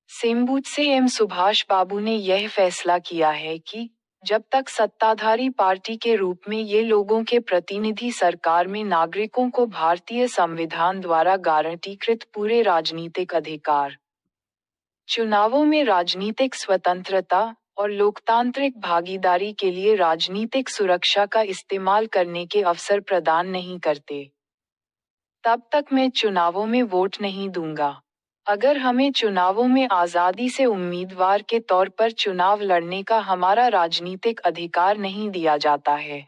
A: सेम्बूत से एम सुभाष बाबू ने यह फैसला किया है कि जब तक सत्ताधारी पार्टी के रूप में ये लोगों के प्रतिनिधि सरकार में नागरिकों को भारतीय संविधान द्वारा गारंटीकृत पूरे राजनीतिक अधिकार, चुनावों में राजनीतिक स्वतंत्रता और लोकतांत्रिक भागीदारी के लिए राजनीतिक सुरक्षा का इस्तेमाल करने के अवसर प्रदान नहीं करते, तब तक मैं चुनावों में वोट नहीं दूंगा। अगर हमें चुनावों में आज़ादी से उम्मीदवार के तौर पर चुनाव लड़ने का हमारा राजनीतिक अधिकार नहीं दिया जाता है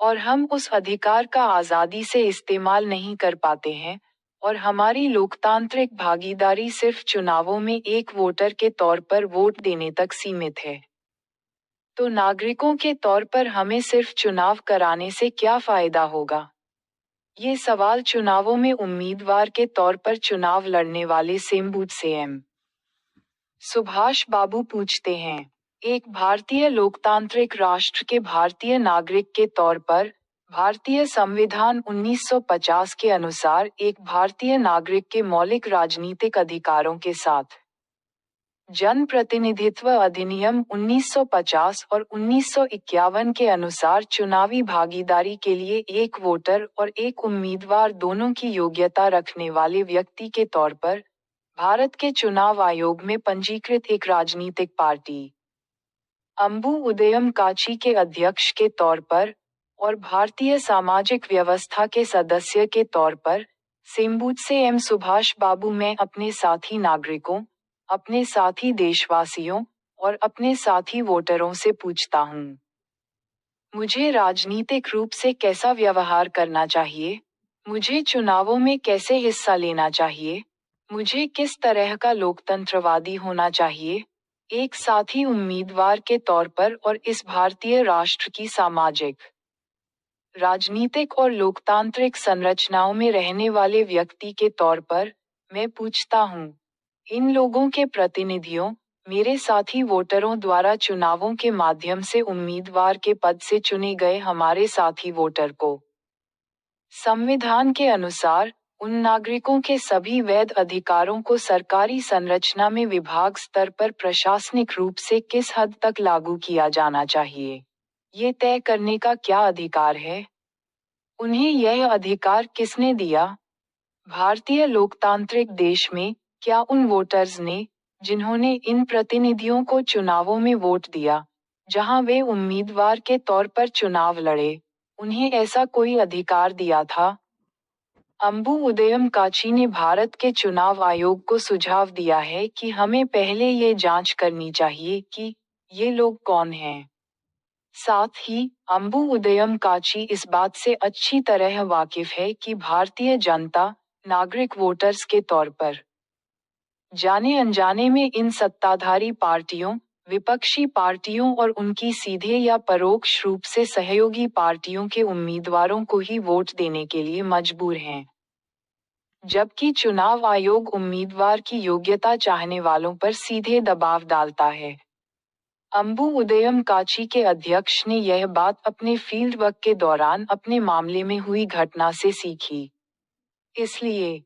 A: और हम उस अधिकार का आज़ादी से इस्तेमाल नहीं कर पाते हैं और हमारी लोकतांत्रिक भागीदारी सिर्फ चुनावों में एक वोटर के तौर पर वोट देने तक सीमित है, तो नागरिकों के तौर पर हमें सिर्फ चुनाव कराने से क्या फायदा होगा? ये सवाल चुनावों में उम्मीदवार के तौर पर चुनाव लड़ने वाले सेम्बूत से एम सुभाष बाबू पूछते हैं। एक भारतीय लोकतांत्रिक राष्ट्र के भारतीय नागरिक के तौर पर, भारतीय संविधान 1950 के अनुसार एक भारतीय नागरिक के मौलिक राजनीतिक अधिकारों के साथ जन प्रतिनिधित्व अधिनियम 1950 और 1951 के अनुसार चुनावी भागीदारी के लिए एक वोटर और एक उम्मीदवार दोनों की योग्यता रखने वाले व्यक्ति के तौर पर भारत के चुनाव आयोग में पंजीकृत एक राजनीतिक पार्टी अंबु उदयम काची के अध्यक्ष के तौर पर और भारतीय सामाजिक व्यवस्था के सदस्य के तौर पर सेम्बूत से एम सुभाष बाबू, मैं अपने साथी नागरिकों, अपने साथी देशवासियों और अपने साथी वोटरों से पूछता हूँ, मुझे राजनीतिक रूप से कैसा व्यवहार करना चाहिए? मुझे चुनावों में कैसे हिस्सा लेना चाहिए? मुझे किस तरह का लोकतंत्रवादी होना चाहिए? एक साथी उम्मीदवार के तौर पर और इस भारतीय राष्ट्र की सामाजिक, राजनीतिक और लोकतांत्रिक संरचनाओं में रहने वाले व्यक्ति के तौर पर, मैं पूछता हूँ, इन लोगों के प्रतिनिधियों, मेरे साथी वोटरों द्वारा चुनावों के माध्यम से उम्मीदवार के पद से चुने गए हमारे साथी वोटर को संविधान के अनुसार उन नागरिकों के सभी वैध अधिकारों को सरकारी संरचना में विभाग स्तर पर प्रशासनिक रूप से किस हद तक लागू किया जाना चाहिए, ये तय करने का क्या अधिकार है? उन्हें यह अधिकार किसने दिया? भारतीय लोकतांत्रिक देश में क्या उन वोटर्स ने, जिन्होंने इन प्रतिनिधियों को चुनावों में वोट दिया, जहां वे उम्मीदवार के तौर पर चुनाव लड़े, उन्हें ऐसा कोई अधिकार दिया था? अंबु उदयम काची ने भारत के चुनाव आयोग को सुझाव दिया है कि हमें पहले ये जांच करनी चाहिए कि ये लोग कौन हैं। साथ ही अंबु उदयम काची इस बात से अच्छी तरह वाकिफ है कि भारतीय जनता, नागरिक वोटर्स के तौर पर जाने अनजाने में इन सत्ताधारी पार्टियों, विपक्षी पार्टियों और उनकी सीधे या परोक्ष रूप से सहयोगी पार्टियों के उम्मीदवारों को ही वोट देने के लिए मजबूर हैं, जबकि चुनाव आयोग उम्मीदवार की योग्यता चाहने वालों पर सीधे दबाव डालता है। अंबु उदयम काची के अध्यक्ष ने यह बात अपने फील्ड वर्क के दौरान अपने मामले में हुई घटना से सीखी। इसलिए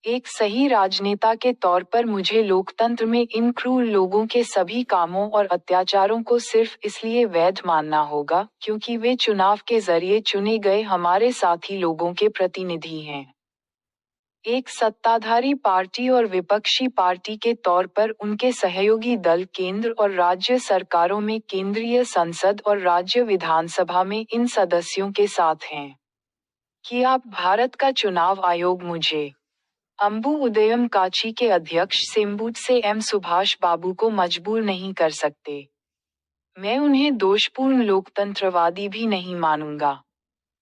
A: एक सही राजनेता के तौर पर मुझे लोकतंत्र में इन क्रूर लोगों के सभी कामों और अत्याचारों को सिर्फ इसलिए वैध मानना होगा क्योंकि वे चुनाव के जरिए चुने गए हमारे साथी लोगों के प्रतिनिधि हैं। एक सत्ताधारी पार्टी और विपक्षी पार्टी के तौर पर उनके सहयोगी दल केंद्र और राज्य सरकारों में केंद्रीय संसद और राज्य विधानसभा में इन सदस्यों के साथ हैं। कि आप भारत का चुनाव आयोग मुझे, अंबु उदयम काची के अध्यक्ष सेम्बूट से एम सुभाष बाबू को मजबूर नहीं कर सकते। मैं उन्हें दोषपूर्ण लोकतंत्रवादी भी नहीं मानूंगा।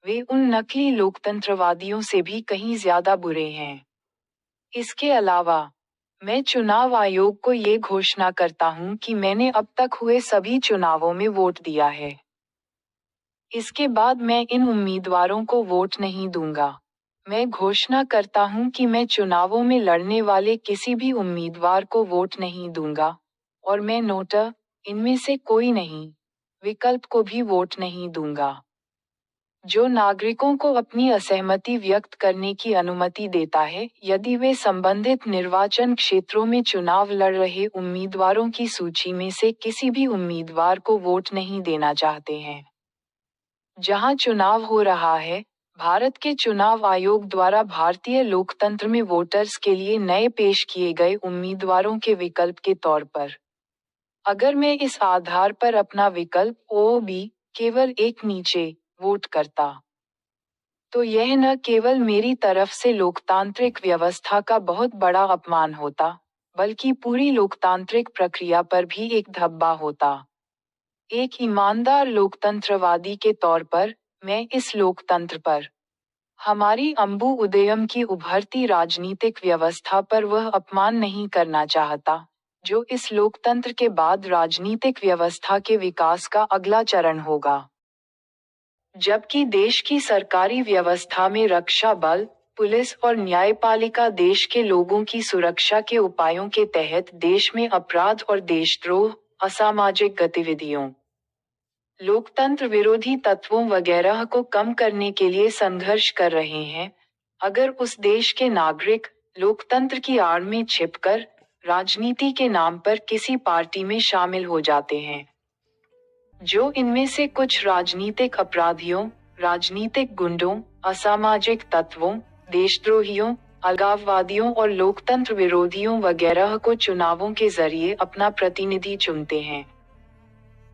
A: वे उन नकली लोकतंत्रवादियों से भी कहीं ज्यादा बुरे हैं। इसके अलावा मैं चुनाव आयोग को ये घोषणा करता हूं कि मैंने अब तक हुए सभी चुनावों में वोट दिया है। इसके बाद मैं इन उम्मीदवारों को वोट नहीं दूंगा। मैं घोषणा करता हूं कि मैं चुनावों में लड़ने वाले किसी भी उम्मीदवार को वोट नहीं दूंगा, और मैं नोटा, इनमें से कोई नहीं, विकल्प को भी वोट नहीं दूंगा। जो नागरिकों को अपनी असहमति व्यक्त करने की अनुमति देता है यदि वे संबंधित निर्वाचन क्षेत्रों में चुनाव लड़ रहे उम्मीदवारों की सूची में से किसी भी उम्मीदवार को वोट नहीं देना चाहते हैं। जहां चुनाव हो रहा है, भारत के चुनाव आयोग द्वारा भारतीय लोकतंत्र में वोटर्स के लिए नए पेश किए गए उम्मीदवारों के विकल्प के तौर पर, अगर मैं इस आधार पर अपना विकल्प OB केवल एक नीचे वोट करता, तो यह न केवल मेरी तरफ से लोकतांत्रिक व्यवस्था का बहुत बड़ा अपमान होता, बल्कि पूरी लोकतांत्रिक प्रक्रिया पर भी एक धब्बा होता। एक ईमानदार लोकतंत्रवादी के तौर पर, मैं इस लोकतंत्र पर, हमारी अंबु उदयम की उभरती राजनीतिक व्यवस्था पर वह अपमान नहीं करना चाहता, जो इस लोकतंत्र के बाद राजनीतिक व्यवस्था के विकास का अगला चरण होगा। जबकि देश की सरकारी व्यवस्था में रक्षा बल, पुलिस और न्यायपालिका देश के लोगों की सुरक्षा के उपायों के तहत देश में अपराध और देशद्रोह, असामाजिक गतिविधियों, लोकतंत्र विरोधी तत्वों वगैरह को कम करने के लिए संघर्ष कर रहे हैं, अगर उस देश के नागरिक लोकतंत्र की आड़ में छिपकर राजनीति के नाम पर किसी पार्टी में शामिल हो जाते हैं, जो इनमें से कुछ राजनीतिक अपराधियों, राजनीतिक गुंडों, असामाजिक तत्वों, देशद्रोहियों, अलगाववादियों और लोकतंत्र विरोधियों वगैरह को चुनावों के जरिए अपना प्रतिनिधि चुनते हैं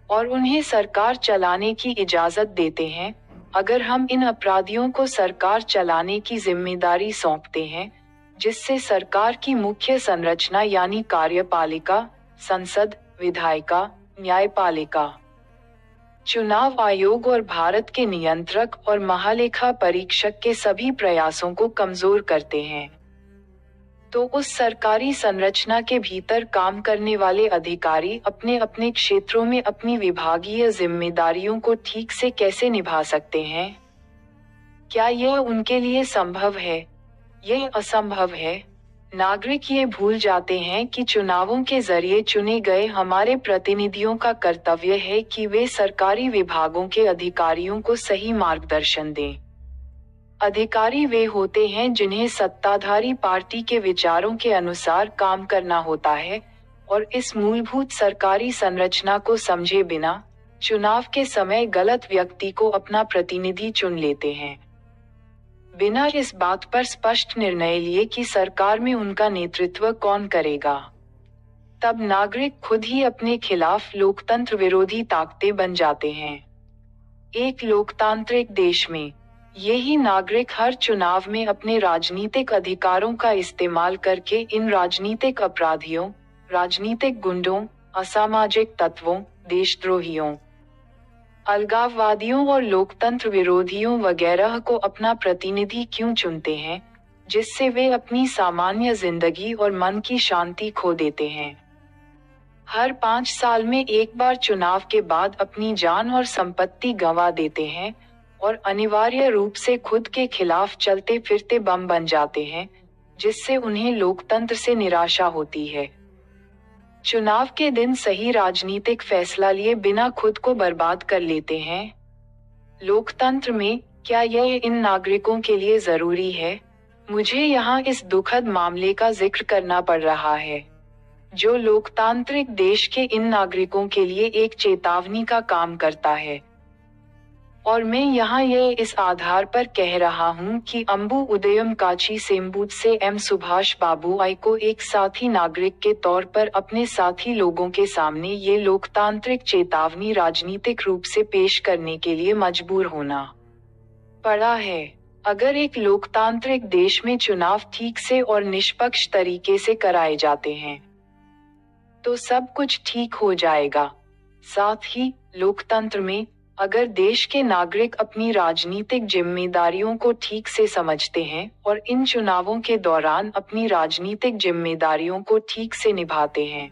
A: और उन्हें सरकार चलाने की इजाजत देते हैं, अगर हम इन अपराधियों को सरकार चलाने की जिम्मेदारी सौंपते हैं, जिससे सरकार की मुख्य संरचना यानी कार्यपालिका, संसद, विधायिका, न्यायपालिका, चुनाव आयोग और भारत के नियंत्रक और महालेखा परीक्षक के सभी प्रयासों को कमजोर करते हैं। तो उस सरकारी संरचना के भीतर काम करने वाले अधिकारी अपने अपने क्षेत्रों में अपनी विभागीय जिम्मेदारियों को ठीक से कैसे निभा सकते हैं? क्या यह उनके लिए संभव है? यह असंभव है। नागरिक ये भूल जाते हैं कि चुनावों के जरिए चुने गए हमारे प्रतिनिधियों का कर्तव्य है कि वे सरकारी विभागों के अधिकारियों को सही मार्गदर्शन दें। अधिकारी वे होते हैं जिन्हें सत्ताधारी पार्टी के विचारों के अनुसार काम करना होता है, और इस मूलभूत सरकारी संरचना को समझे बिना चुनाव के समय गलत व्यक्ति को अपना प्रतिनिधि चुन लेते हैं, बिना इस बात पर स्पष्ट निर्णय लिए कि सरकार में उनका नेतृत्व कौन करेगा। तब नागरिक खुद ही अपने खिलाफ लोकतंत्र विरोधी ताकतें बन जाते हैं। एक लोकतांत्रिक देश में यही नागरिक हर चुनाव में अपने राजनीतिक अधिकारों का इस्तेमाल करके इन राजनीतिक अपराधियों, राजनीतिक गुंडों, असामाजिक तत्वों, देशद्रोहियों, अलगाववादियों और लोकतंत्र विरोधियों वगैरह को अपना प्रतिनिधि क्यों चुनते हैं, जिससे वे अपनी सामान्य जिंदगी और मन की शांति खो देते हैं। हर 5 साल में एक बार चुनाव के बाद अपनी जान और संपत्ति गंवा देते हैं और अनिवार्य रूप से खुद के खिलाफ चलते फिरते बम बन जाते हैं, जिससे उन्हें लोकतंत्र से निराशा होती है। चुनाव के दिन सही राजनीतिक फैसला लिए बिना खुद को बर्बाद कर लेते हैं। लोकतंत्र में क्या यह इन नागरिकों के लिए जरूरी है? मुझे यहाँ इस दुखद मामले का जिक्र करना पड़ रहा है, जो लोकतांत्रिक देश के इन नागरिकों के लिए एक चेतावनी का काम करता है। और मैं यहाँ ये इस आधार पर कह रहा हूँ कि अंबु उदयम काची सेम्बूत से एम सुभाष बाबू आई को एक साथी नागरिक के तौर पर अपने साथी लोगों के सामने ये लोकतांत्रिक चेतावनी राजनीतिक रूप से पेश करने के लिए मजबूर होना पड़ा है। अगर एक लोकतांत्रिक देश में चुनाव ठीक से और निष्पक्ष तरीके से कराए जाते हैं, तो सब कुछ ठीक हो जाएगा। साथ ही लोकतंत्र में अगर देश के नागरिक अपनी राजनीतिक जिम्मेदारियों को ठीक से समझते हैं और इन चुनावों के दौरान अपनी राजनीतिक जिम्मेदारियों को ठीक से निभाते हैं,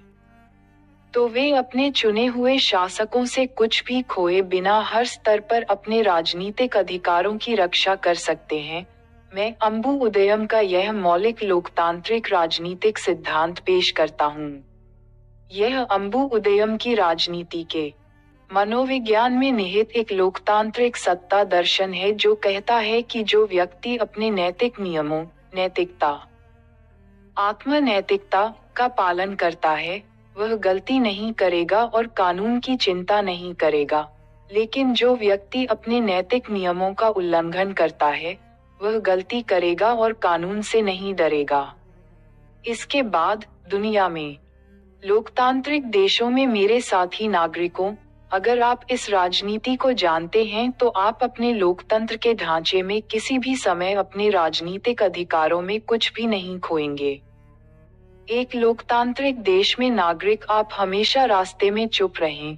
A: तो वे अपने चुने हुए शासकों से कुछ भी खोए बिना हर स्तर पर अपने राजनीतिक अधिकारों की रक्षा कर सकते हैं। मैं अंबु उदयम का यह मौलिक लोकतांत्रिक राजनीतिक सिद्धांत पेश करता हूँ। यह अंबु उदयम की राजनीति के मनोविज्ञान में निहित एक लोकतांत्रिक सत्ता दर्शन है, जो कहता है कि जो व्यक्ति अपने नैतिक नियमों, नैतिकता, आत्मनैतिकता का पालन करता है, वह गलती नहीं करेगा और कानून की चिंता नहीं करेगा। लेकिन जो व्यक्ति अपने नैतिक नियमों का उल्लंघन करता है, वह गलती करेगा और कानून से नहीं डरेगा। इसके बाद दुनिया में लोकतांत्रिक देशों में मेरे साथी नागरिकों, अगर आप इस राजनीति को जानते हैं तो आप अपने लोकतंत्र के ढांचे में किसी भी समय अपने राजनीतिक अधिकारों में कुछ भी नहीं खोएंगे। एक लोकतांत्रिक देश में नागरिक आप हमेशा रास्ते में चुप रहें।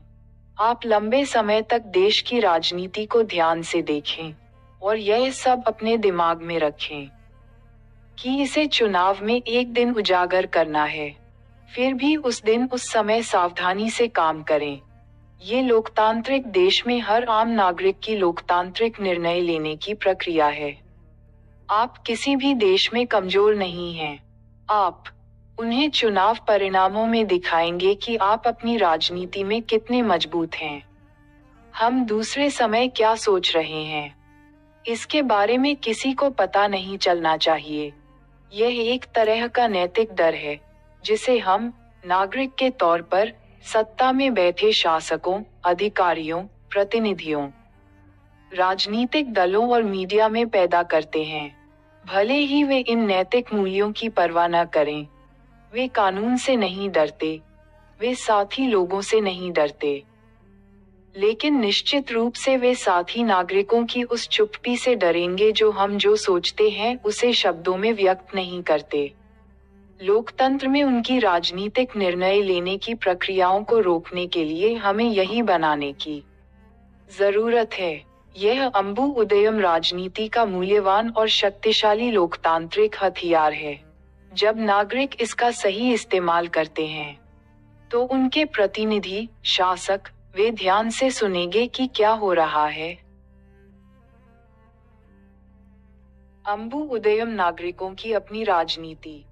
A: आप लंबे समय तक देश की राजनीति को ध्यान से देखें और यह सब अपने दिमाग में रखें कि इसे चुनाव में एक दिन उजागर करना है, फिर भी उस दिन उस समय सावधानी से काम करें। ये लोकतांत्रिक देश में हर आम नागरिक की लोकतांत्रिक निर्णय लेने की प्रक्रिया है। आप किसी भी देश में कमजोर नहीं हैं। आप उन्हें चुनाव परिणामों में दिखाएंगे कि आप अपनी राजनीति में कितने मजबूत हैं। हम दूसरे समय क्या सोच रहे हैं, इसके बारे में किसी को पता नहीं चलना चाहिए। यह एक तरह का नैतिक डर है, जिसे हम नागरिक के तौर पर सत्ता में बैठे शासकों, अधिकारियों, प्रतिनिधियों, राजनीतिक दलों और मीडिया में पैदा करते हैं। भले ही वे इन नैतिक मूल्यों की परवाह न करें, वे कानून से नहीं डरते, वे साथी लोगों से नहीं डरते, लेकिन निश्चित रूप से वे साथी नागरिकों की उस चुप्पी से डरेंगे जो हम जो सोचते हैं उसे शब्दों में व्यक्त नहीं करते। लोकतंत्र में उनकी राजनीतिक निर्णय लेने की प्रक्रियाओं को रोकने के लिए हमें यही बनाने की जरूरत है। यह अंबु उदयम राजनीति का मूल्यवान और शक्तिशाली लोकतांत्रिक हथियार है। जब नागरिक इसका सही इस्तेमाल करते हैं, तो उनके प्रतिनिधि, शासक, वे ध्यान से सुनेंगे कि क्या हो रहा है। अंबु उदयम नागरिकों की अपनी राजनीति।